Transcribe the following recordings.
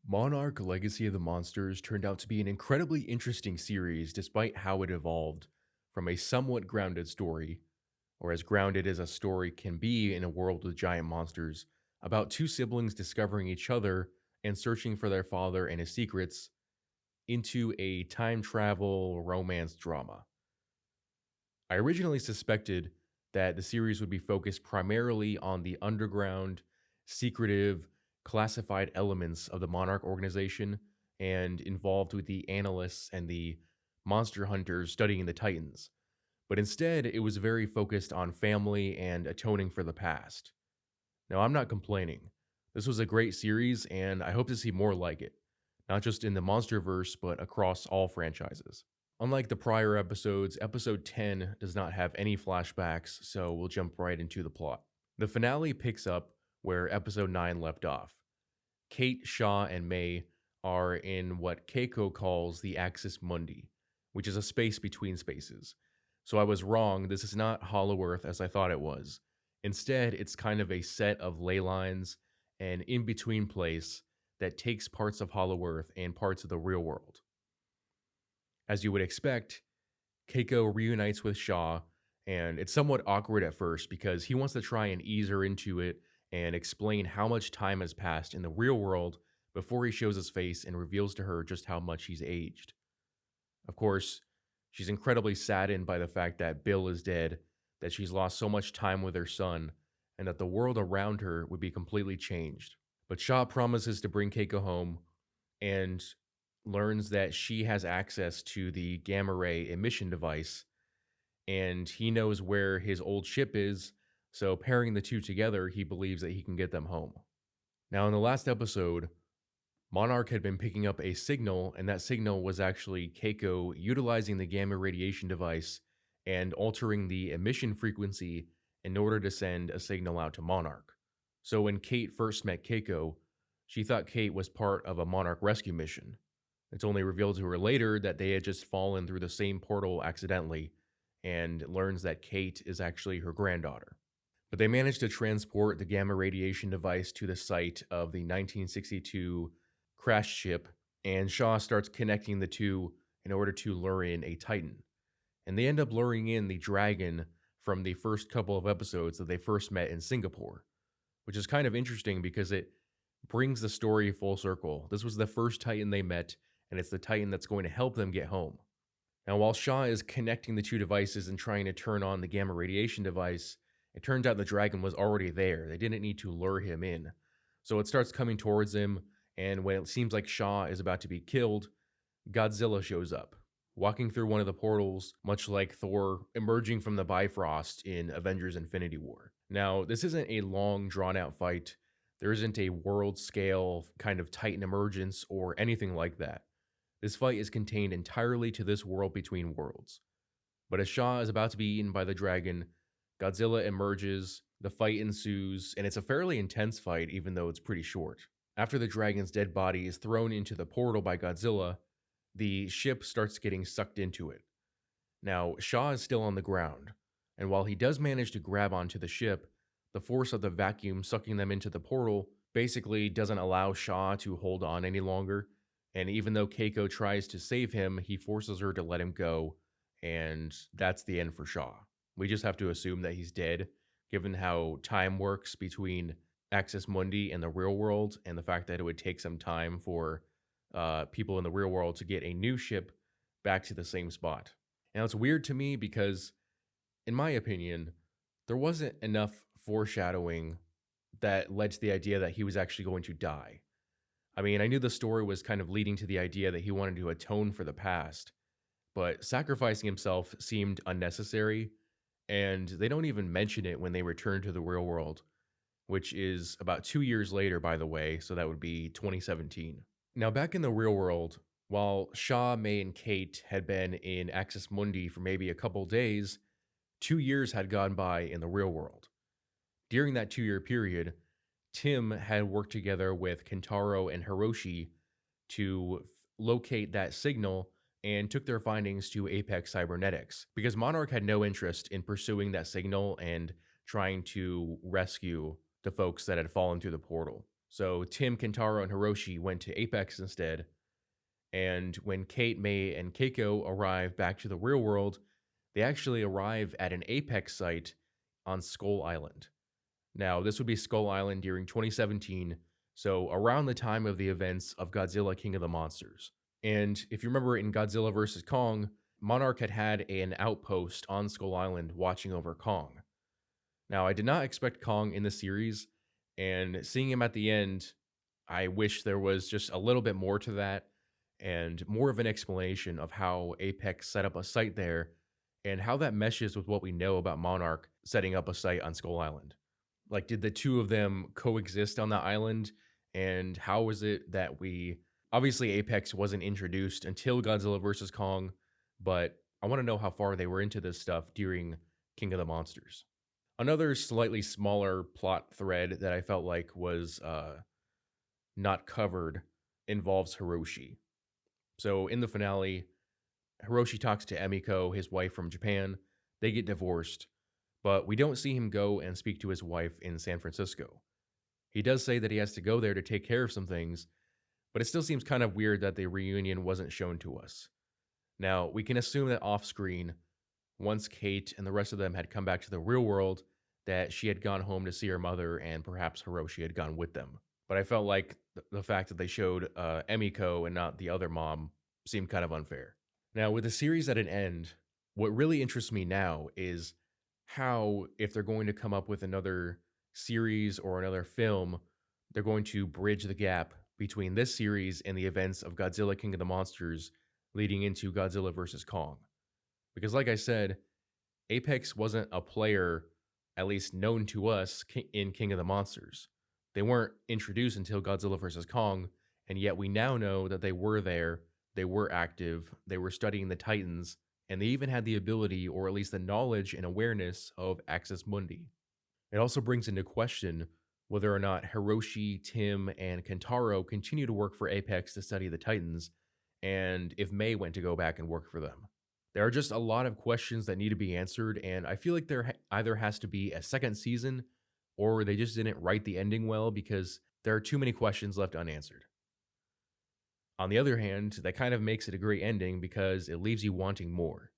Monarch Legacy of the Monsters turned out to be an incredibly interesting series despite how it evolved from a somewhat grounded story, or as grounded as a story can be in a world with giant monsters, about two siblings discovering each other and searching for their father and his secrets, into a time travel romance drama. I originally suspected that the series would be focused primarily on the underground, secretive, classified elements of the Monarch organization and involved with the analysts and the monster hunters studying the Titans. But instead, it was very focused on family and atoning for the past. Now, I'm not complaining. This was a great series, and I hope to see more like it, not just in the MonsterVerse, but across all franchises. Unlike the prior episodes, episode 10 does not have any flashbacks, so we'll jump right into the plot. The finale picks up where episode 9 left off. Kate, Shaw, and May are in what Keiko calls the Axis Mundy, which is a space between spaces. So I was wrong, this is not Hollow Earth as I thought it was. Instead, it's kind of a set of ley lines and in-between place that takes parts of Hollow Earth and parts of the real world. As you would expect, Keiko reunites with Shaw, and it's somewhat awkward at first because he wants to try and ease her into it and explain how much time has passed in the real world before he shows his face and reveals to her just how much he's aged. Of course, she's incredibly saddened by the fact that Bill is dead, that she's lost so much time with her son, and that the world around her would be completely changed. But Shaw promises to bring Keiko home and learns that she has access to the gamma ray emission device, and he knows where his old ship is, so pairing the two together, he believes that he can get them home. Now, in the last episode, Monarch had been picking up a signal, and that signal was actually Keiko utilizing the gamma radiation device and altering the emission frequency in order to send a signal out to Monarch. So when Kate first met Keiko, she thought Kate was part of a Monarch rescue mission. It's only revealed to her later that they had just fallen through the same portal accidentally, and learns that Kate is actually her granddaughter. But they managed to transport the gamma radiation device to the site of the 1962 crashed ship, and Shaw starts connecting the two in order to lure in a Titan. And they end up luring in the dragon from the first couple of episodes that they first met in Singapore, which is kind of interesting because it brings the story full circle. This was the first Titan they met, and it's the Titan that's going to help them get home. Now, while Shaw is connecting the two devices and trying to turn on the gamma radiation device, it turns out the dragon was already there. They didn't need to lure him in. So it starts coming towards him, and when it seems like Shaw is about to be killed, Godzilla shows up, walking through one of the portals, much like Thor emerging from the Bifrost in Avengers Infinity War. Now, this isn't a long, drawn-out fight. There isn't a world-scale kind of Titan emergence or anything like that. This fight is contained entirely to this world between worlds. But as Shaw is about to be eaten by the dragon, Godzilla emerges, the fight ensues, and it's a fairly intense fight even though it's pretty short. After the dragon's dead body is thrown into the portal by Godzilla, the ship starts getting sucked into it. Now, Shaw is still on the ground, and while he does manage to grab onto the ship, the force of the vacuum sucking them into the portal basically doesn't allow Shaw to hold on any longer. And even though Keiko tries to save him, he forces her to let him go, and that's the end for Shaw. We just have to assume that he's dead, given how time works between Axis Mundi and the real world, and the fact that it would take some time for people in the real world to get a new ship back to the same spot. Now, it's weird to me because, in my opinion, there wasn't enough foreshadowing that led to the idea that he was actually going to die. I mean, I knew the story was kind of leading to the idea that he wanted to atone for the past, but sacrificing himself seemed unnecessary, and they don't even mention it when they return to the real world, which is about 2 years later, by the way, so that would be 2017. Now, back in the real world, while Shaw, May, and Kate had been in Axis Mundi for maybe a couple days, 2 years had gone by in the real world. During that 2-year period, Tim had worked together with Kentaro and Hiroshi to locate that signal and took their findings to Apex Cybernetics because Monarch had no interest in pursuing that signal and trying to rescue the folks that had fallen through the portal. So Tim, Kentaro, and Hiroshi went to Apex instead. And when Kate, May, and Keiko arrive back to the real world, they actually arrive at an Apex site on Skull Island. Now, this would be Skull Island during 2017, so around the time of the events of Godzilla King of the Monsters. And if you remember in Godzilla vs. Kong, Monarch had an outpost on Skull Island watching over Kong. Now, I did not expect Kong in the series, and seeing him at the end, I wish there was just a little bit more to that and more of an explanation of how Apex set up a site there and how that meshes with what we know about Monarch setting up a site on Skull Island. Like, did the two of them coexist on that island? And how was it that obviously Apex wasn't introduced until Godzilla vs. Kong, but I want to know how far they were into this stuff during King of the Monsters. Another slightly smaller plot thread that I felt like was not covered involves Hiroshi. So in the finale, Hiroshi talks to Emiko, his wife from Japan. They get divorced, but we don't see him go and speak to his wife in San Francisco. He does say that he has to go there to take care of some things, but it still seems kind of weird that the reunion wasn't shown to us. Now, we can assume that off-screen, once Kate and the rest of them had come back to the real world, that she had gone home to see her mother and perhaps Hiroshi had gone with them. But I felt like the fact that they showed Emiko and not the other mom seemed kind of unfair. Now, with the series at an end, what really interests me now is how, if they're going to come up with another series or another film, they're going to bridge the gap between this series and the events of Godzilla King of the Monsters leading into Godzilla vs. Kong. Because like I said, Apex wasn't a player, at least known to us, in King of the Monsters. They weren't introduced until Godzilla vs. Kong, and yet we now know that they were there, they were active, they were studying the Titans, and they even had the ability, or at least the knowledge and awareness of Axis Mundy. It also brings into question whether or not Hiroshi, Tim, and Kentaro continue to work for Apex to study the Titans, and if May went to go back and work for them. There are just a lot of questions that need to be answered, and I feel like there either has to be a second season, or they just didn't write the ending well because there are too many questions left unanswered. On the other hand, that kind of makes it a great ending because it leaves you wanting more.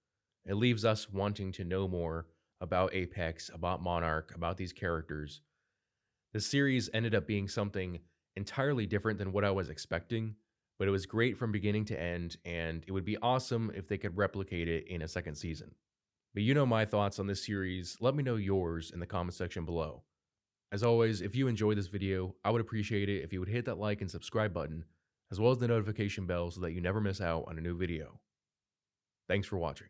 It leaves us wanting to know more about Apex, about Monarch, about these characters. The series ended up being something entirely different than what I was expecting, but it was great from beginning to end, and it would be awesome if they could replicate it in a second season. But you know my thoughts on this series. Let me know yours in the comment section below. As always, if you enjoyed this video, I would appreciate it if you would hit that like and subscribe button, as well as the notification bell so that you never miss out on a new video. Thanks for watching.